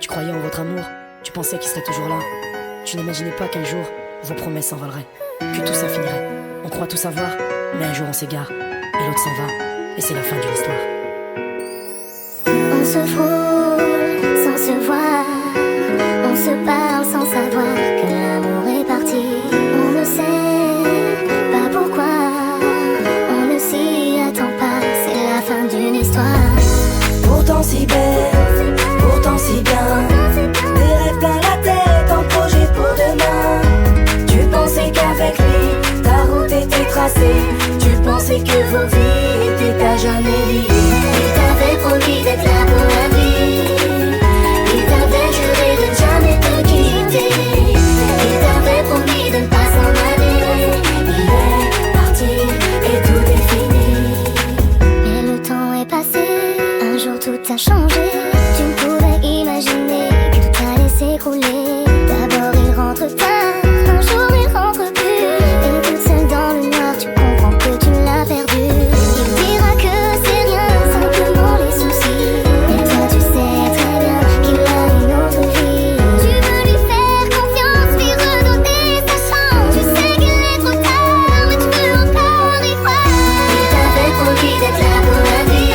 croyais en votre amour, tu pensais qu'il serait toujours là. Tu n'imaginais pas qu'un jour, vos promesses s'en valeraient, que tout ça finirait. On croit tout savoir, mais un jour on s'égare, et l'autre s'en va, et c'est la fin d'une histoire. On se frôle sans se voir, on se parle sans savoir que l'amour est parti. On ne sait pas pourquoi, on ne s'y attend pas, c'est la fin d'une histoire. Pourtant si belle, pourtant si bien, des rêves plein la tête, un projet pour demain. Tu pensais qu'avec lui, ta route était tracée, tu pensais que vos vies étaient à jamais liées. Il t'avait promis d'être là pour la vie, il t'avait juré de ne jamais te quitter, il t'avait promis de ne pas s'en aller. Il est parti et tout est fini. Mais le temps est passé, un jour tout a changé. Tu ne pouvais imaginer que tout allait s'écrouler. D'abord il rentre tard, un jour il rentre plus, et toute seule dans le noir tu comprends que tu l'as perdu. Il dira que c'est rien, simplement les soucis, mais toi tu sais très bien qu'il a une autre vie. Tu veux lui faire confiance, lui redonner sa chance. Tu sais qu'il est trop tard, mais tu veux encore y croire. Il t'avait promis d'être là pour la vie,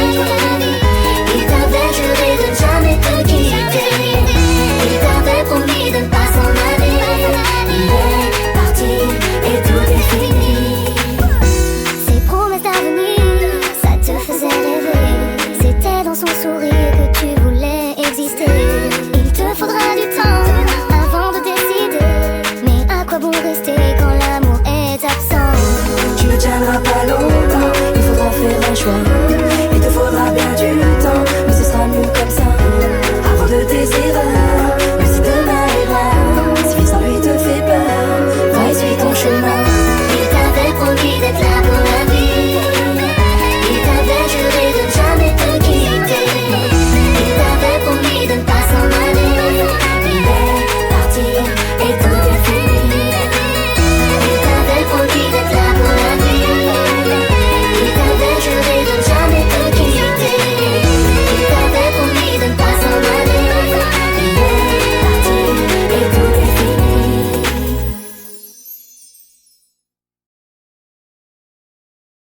il t'avait juré de ne jamais te quitter, il t'avait promis de ne pas s'en aller. Il est parti et tout est fini. Ses promesses d'avenir, ça te faisait rêver. C'était dans son sourire que tu voulais exister. Il te faudra du temps avant de décider, mais à quoi bon rester quand l'amour est absent? Tu ne tiendras pas longtemps, il faudra faire un choix.